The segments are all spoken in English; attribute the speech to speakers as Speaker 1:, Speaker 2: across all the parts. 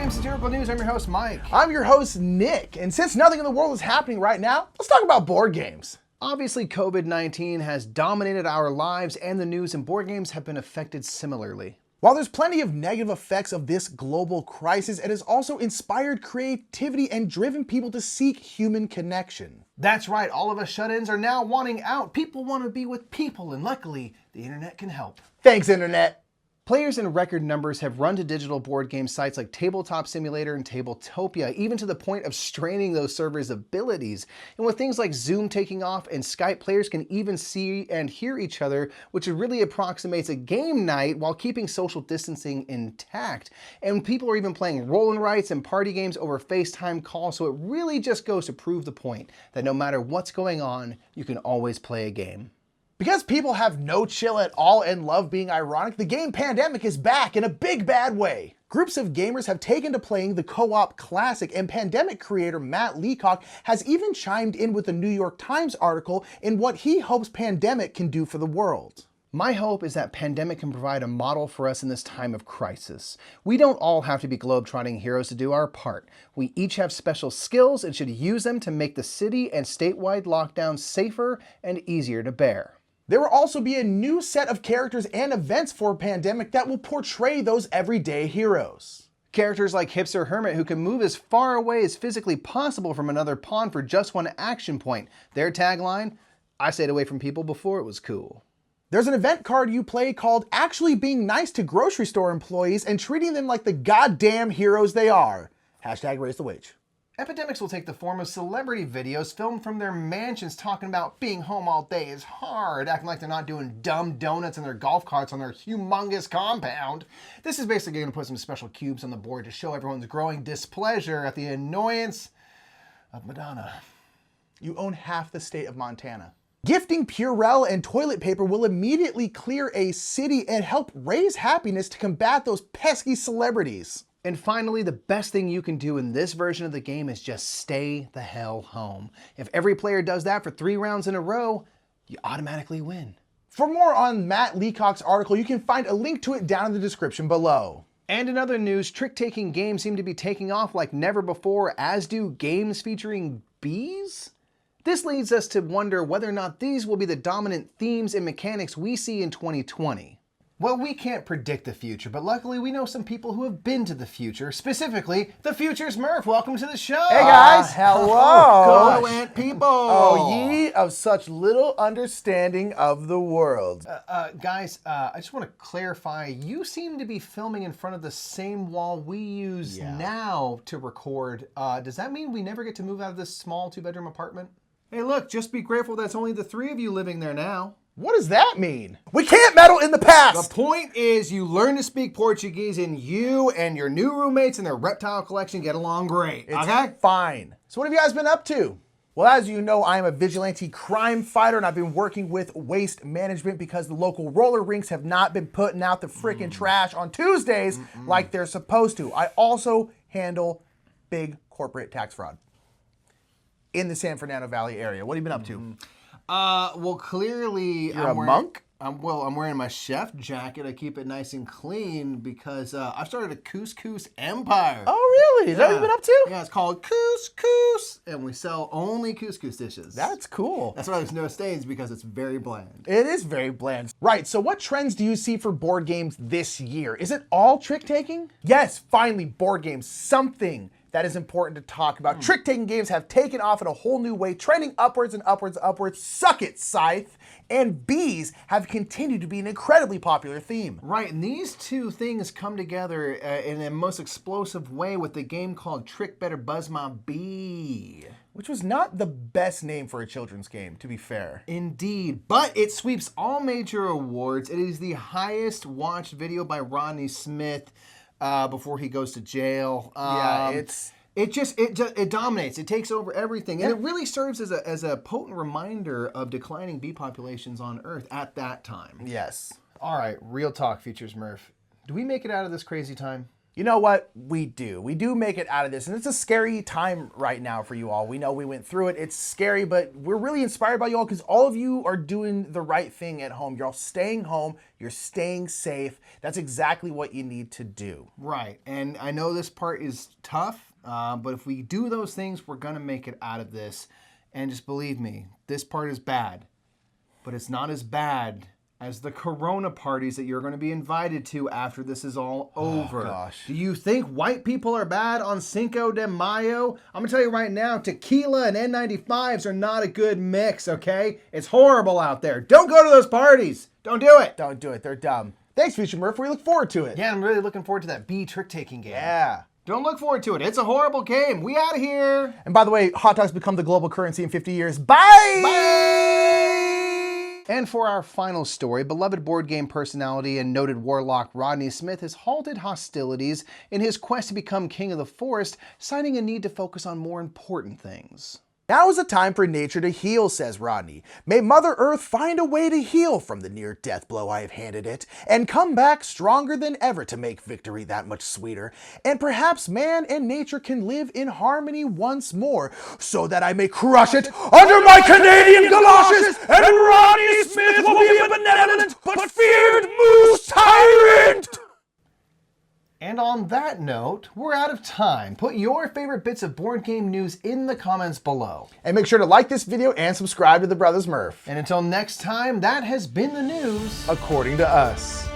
Speaker 1: game Satirical News. I'm your host, Mike.
Speaker 2: I'm your host, Nick. And since nothing in the world is happening right now, let's talk about board games.
Speaker 1: Obviously, COVID-19 has dominated our lives, and the news and board games have been affected similarly.
Speaker 2: While there's plenty of negative effects of this global crisis, it has also inspired creativity and driven people to seek human connection.
Speaker 1: That's right, all of us shut-ins are now wanting out. People want to be with people, and luckily, the internet can help.
Speaker 2: Thanks, internet.
Speaker 1: Players in record numbers have run to digital board game sites like Tabletop Simulator and Tabletopia, even to the point of straining those servers' abilities. And with things like Zoom taking off and Skype, players can even see and hear each other, which really approximates a game night while keeping social distancing intact. And people are even playing roll and writes and party games over FaceTime calls, so it really just goes to prove the point that no matter what's going on, you can always play a game.
Speaker 2: Because people have no chill at all and love being ironic, the game Pandemic is back in a big bad way. Groups of gamers have taken to playing the co-op classic, and Pandemic creator Matt Leacock has even chimed in with the New York Times article in what he hopes Pandemic can do for the world.
Speaker 1: My hope is that Pandemic can provide a model for us in this time of crisis. We don't all have to be globe-trotting heroes to do our part. We each have special skills and should use them to make the city and statewide lockdowns safer and easier to bear.
Speaker 2: There will also be a new set of characters and events for Pandemic that will portray those everyday heroes.
Speaker 1: Characters like Hipster Hermit, who can move as far away as physically possible from another pawn for just one action point. Their tagline, I stayed away from people before it was cool.
Speaker 2: There's an event card you play called Actually Being Nice to Grocery Store Employees and Treating Them Like the Goddamn Heroes They Are. Hashtag raise the wage.
Speaker 1: Epidemics will take the form of celebrity videos filmed from their mansions talking about being home all day is hard, acting like they're not doing dumb donuts in their golf carts on their humongous compound. This is basically going to put some special cubes on the board to show everyone's growing displeasure at the annoyance of Madonna.
Speaker 2: You own half the state of Montana. Gifting Purell and toilet paper will immediately clear a city and help raise happiness to combat those pesky celebrities.
Speaker 1: And finally, the best thing you can do in this version of the game is just stay the hell home. If every player does that for 3 rounds in a row, you automatically win.
Speaker 2: For more on Matt Leacock's article, you can find a link to it down in the description below.
Speaker 1: And in other news, trick-taking games seem to be taking off like never before, as do games featuring bees. This leads us to wonder whether or not these will be the dominant themes and mechanics we see in 2020. Well, we can't predict the future, but luckily we know some people who have been to the future, specifically the Future's Murph. Welcome to the show.
Speaker 2: Hey guys.
Speaker 1: Hello,
Speaker 2: Oh,
Speaker 1: Ant people.
Speaker 2: Oh, ye of such little understanding of the world.
Speaker 1: Guys, I just want to clarify, you seem to be filming in front of the same wall we use now to record. Does that mean we never get to move out of this small 2-bedroom apartment? Hey, look, just be grateful that's only the 3 of you living there now.
Speaker 2: What does that mean? We can't meddle in the past!
Speaker 1: The point is you learn to speak Portuguese and you and your new roommates and their reptile collection get along great, okay?
Speaker 2: Fine. So what have you guys been up to? Well, as you know, I am a vigilante crime fighter and I've been working with waste management because the local roller rinks have not been putting out the freaking trash on Tuesdays like they're supposed to. I also handle big corporate tax fraud in the San Fernando Valley area. What have you been up to?
Speaker 1: Well, clearly
Speaker 2: You're a monk?
Speaker 1: I'm wearing my chef jacket. I keep it nice and clean because I've started a couscous empire.
Speaker 2: Oh, really? Is that what you've been up to?
Speaker 1: Yeah, it's called Couscous, and we sell only couscous dishes.
Speaker 2: That's cool.
Speaker 1: That's why there's no stains, because it's very bland.
Speaker 2: It is very bland. Right, so what trends do you see for board games this year? Is it all trick-taking? Yes, finally, board games, something that is important to talk about. Trick-taking games have taken off in a whole new way, trending upwards and upwards and upwards. Suck it, Scythe. And bees have continued to be an incredibly popular theme.
Speaker 1: Right, and these two things come together in a most explosive way with the game called Trick Better Buzz My Bee.
Speaker 2: Which was not the best name for a children's game, to be fair.
Speaker 1: Indeed, but it sweeps all major awards. It is the highest watched video by Rodney Smith before he goes to jail. It dominates. It takes over everything, and it really serves as a potent reminder of declining bee populations on Earth at that time.
Speaker 2: Yes.
Speaker 1: All right, real talk, Futures Murph. Do we make it out of this crazy time?
Speaker 2: You know what? We do. We do make it out of this. And it's a scary time right now for you all. We know we went through it. It's scary, but we're really inspired by you all because all of you are doing the right thing at home. You're all staying home. You're staying safe. That's exactly what you need to do.
Speaker 1: Right. And I know this part is tough, but if we do those things, we're going to make it out of this. And just believe me, this part is bad, but it's not as bad as the Corona parties that you're going to be invited to after this is all over.
Speaker 2: Oh, gosh.
Speaker 1: Do you think white people are bad on Cinco de Mayo? I'm going to tell you right now, tequila and N95s are not a good mix, okay? It's horrible out there. Don't go to those parties. Don't do it.
Speaker 2: Don't do it. They're dumb. Thanks, Future Murph. We look forward to it.
Speaker 1: Yeah, I'm really looking forward to that bee trick-taking game.
Speaker 2: Yeah.
Speaker 1: Don't look forward to it. It's a horrible game. We out of here.
Speaker 2: And by the way, hot dogs become the global currency in 50 years. Bye!
Speaker 1: Bye! And for our final story, beloved board game personality and noted warlock Rodney Smith has halted hostilities in his quest to become king of the forest, citing a need to focus on more important things.
Speaker 2: Now is a time for nature to heal, says Rodney. May Mother Earth find a way to heal from the near death blow I have handed it, and come back stronger than ever to make victory that much sweeter. And perhaps man and nature can live in harmony once more, so that I may crush it under my Canadian galoshes, and Rodney Smith will be a benevolent but feared moose tyrant!
Speaker 1: And on that note, we're out of time. Put your favorite bits of board game news in the comments below.
Speaker 2: And make sure to like this video and subscribe to the Brothers Murph.
Speaker 1: And until next time, that has been the news.
Speaker 2: According to us.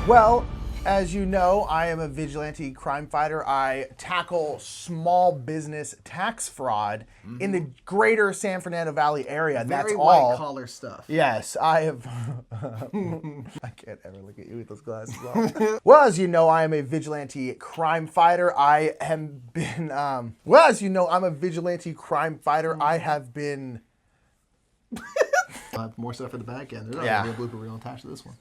Speaker 2: Well, as you know, I am a vigilante crime fighter. I tackle small business tax fraud in the greater San Fernando Valley area.
Speaker 1: Very
Speaker 2: That's all.
Speaker 1: white collar stuff.
Speaker 2: Yes, I have. I can't ever look at you with those glasses on. Well, as you know, I am a vigilante crime fighter. I have been. Well, as you know, I'm a vigilante crime fighter. I have been.
Speaker 1: I'll have more stuff for the back end. There's not
Speaker 2: Yeah.
Speaker 1: going to be a blooper reel attached to this one.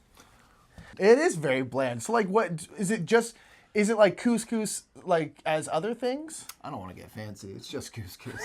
Speaker 2: It is very bland. So, like, what is it? Just is it like couscous, like as other things?
Speaker 1: I don't want to get fancy. It's just couscous.